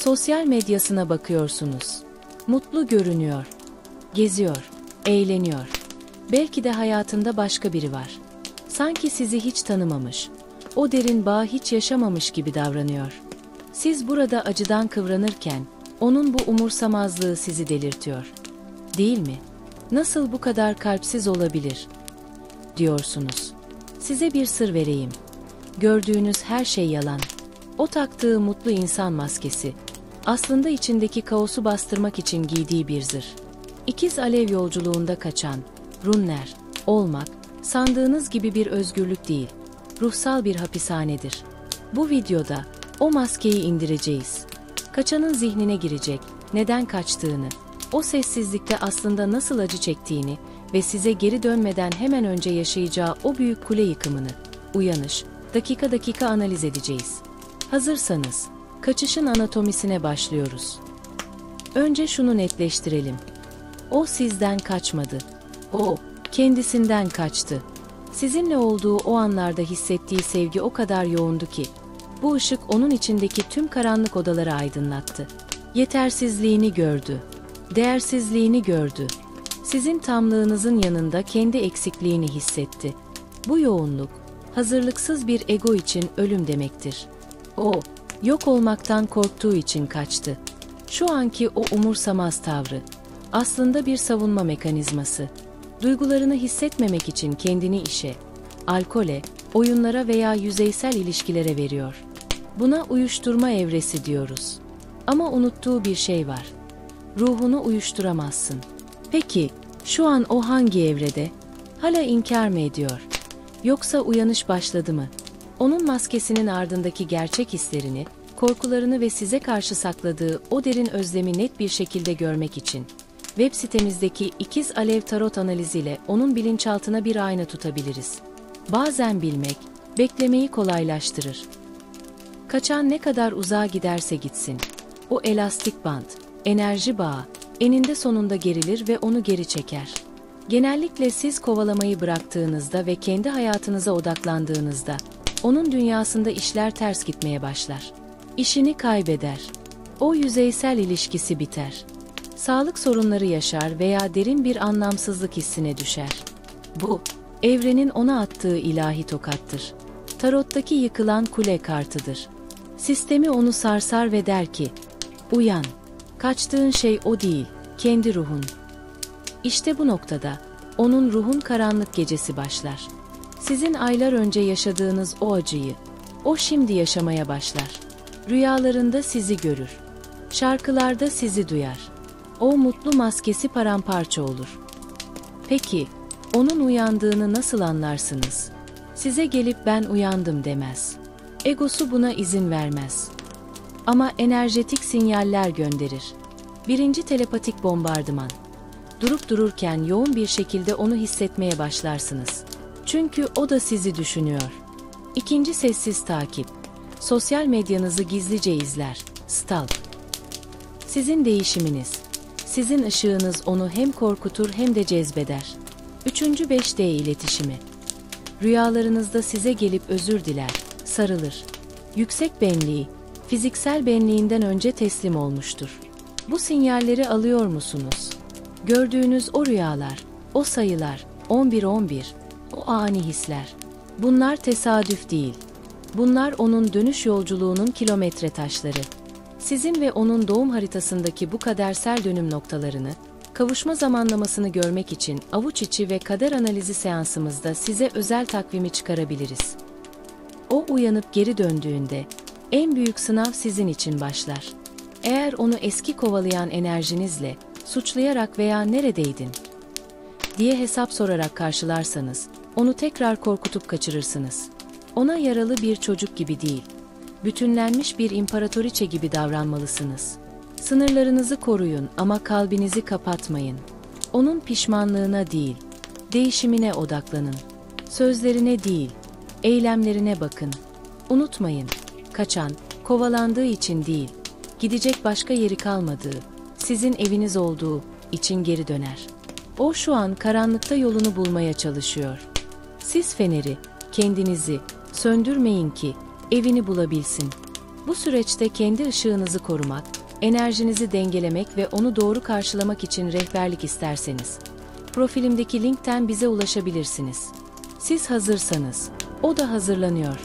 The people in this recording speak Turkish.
Sosyal medyasına bakıyorsunuz. Mutlu görünüyor. Geziyor, eğleniyor. Belki de hayatında başka biri var. Sanki sizi hiç tanımamış, o derin bağı hiç yaşamamış gibi davranıyor. Siz burada acıdan kıvranırken, onun bu umursamazlığı sizi delirtiyor. Değil mi? Nasıl bu kadar kalpsiz olabilir? Diyorsunuz. Size bir sır vereyim. Gördüğünüz her şey yalan. O taktığı mutlu insan maskesi. Aslında içindeki kaosu bastırmak için giydiği bir zırh. İkiz alev yolculuğunda kaçan, runner, olmak, sandığınız gibi bir özgürlük değil, ruhsal bir hapishanedir. Bu videoda o maskeyi indireceğiz. Kaçanın zihnine girecek, neden kaçtığını, o sessizlikte aslında nasıl acı çektiğini ve size geri dönmeden hemen önce yaşayacağı o büyük kule yıkımını, uyanış, dakika dakika analiz edeceğiz. Hazırsanız, kaçışın anatomisine başlıyoruz. Önce şunu netleştirelim. O sizden kaçmadı. O, kendisinden kaçtı. Sizinle olduğu o anlarda hissettiği sevgi o kadar yoğundu ki, bu ışık onun içindeki tüm karanlık odaları aydınlattı. Yetersizliğini gördü. Değersizliğini gördü. Sizin tamlığınızın yanında kendi eksikliğini hissetti. Bu yoğunluk, hazırlıksız bir ego için ölüm demektir. O, yok olmaktan korktuğu için kaçtı. Şu anki o umursamaz tavrı, aslında bir savunma mekanizması. Duygularını hissetmemek için kendini işe, alkole, oyunlara veya yüzeysel ilişkilere veriyor. Buna uyuşturma evresi diyoruz. Ama unuttuğu bir şey var. Ruhunu uyuşturamazsın. Peki, şu an o hangi evrede? Hala inkar mı ediyor? Yoksa uyanış başladı mı? Onun maskesinin ardındaki gerçek hislerini, korkularını ve size karşı sakladığı o derin özlemi net bir şekilde görmek için, web sitemizdeki İkiz Alev Tarot analiziyle onun bilinçaltına bir ayna tutabiliriz. Bazen bilmek, beklemeyi kolaylaştırır. Kaçan ne kadar uzağa giderse gitsin, o elastik bant, enerji bağı, eninde sonunda gerilir ve onu geri çeker. Genellikle siz kovalamayı bıraktığınızda ve kendi hayatınıza odaklandığınızda, onun dünyasında işler ters gitmeye başlar. İşini kaybeder. O yüzeysel ilişkisi biter. Sağlık sorunları yaşar veya derin bir anlamsızlık hissine düşer. Bu, evrenin ona attığı ilahi tokattır. Tarottaki yıkılan kule kartıdır. Sistemi onu sarsar ve der ki, uyan, kaçtığın şey o değil, kendi ruhun. İşte bu noktada, onun ruhun karanlık gecesi başlar. Sizin aylar önce yaşadığınız o acıyı, o şimdi yaşamaya başlar. Rüyalarında sizi görür. Şarkılarda sizi duyar. O mutlu maskesi paramparça olur. Peki, onun uyandığını nasıl anlarsınız? Size gelip ben uyandım demez. Egosu buna izin vermez. Ama enerjetik sinyaller gönderir. Birinci telepatik bombardıman. Durup dururken yoğun bir şekilde onu hissetmeye başlarsınız. Çünkü o da sizi düşünüyor. İkinci sessiz takip. Sosyal medyanızı gizlice izler. Stalk. Sizin değişiminiz, sizin ışığınız onu hem korkutur hem de cezbeder. Üçüncü 5D iletişimi. Rüyalarınızda size gelip özür diler, sarılır. Yüksek benliği, fiziksel benliğinden önce teslim olmuştur. Bu sinyalleri alıyor musunuz? Gördüğünüz o rüyalar, o sayılar, 11-11, o ani hisler. Bunlar tesadüf değil. Bunlar onun dönüş yolculuğunun kilometre taşları. Sizin ve onun doğum haritasındaki bu kadersel dönüm noktalarını, kavuşma zamanlamasını görmek için avuç içi ve kader analizi seansımızda size özel takvimi çıkarabiliriz. O uyanıp geri döndüğünde, en büyük sınav sizin için başlar. Eğer onu eski kovalayan enerjinizle, suçlayarak veya neredeydin diye hesap sorarak karşılarsanız, onu tekrar korkutup kaçırırsınız. Ona yaralı bir çocuk gibi değil, bütünlenmiş bir imparatoriçe gibi davranmalısınız. Sınırlarınızı koruyun ama kalbinizi kapatmayın. Onun pişmanlığına değil, değişimine odaklanın. Sözlerine değil, eylemlerine bakın. Unutmayın, kaçan, kovalandığı için değil, gidecek başka yeri kalmadığı, sizin eviniz olduğu için geri döner. O şu an karanlıkta yolunu bulmaya çalışıyor. Siz feneri, kendinizi söndürmeyin ki evini bulabilsin. Bu süreçte kendi ışığınızı korumak, enerjinizi dengelemek ve onu doğru karşılamak için rehberlik isterseniz, profilimdeki linkten bize ulaşabilirsiniz. Siz hazırsanız, o da hazırlanıyor.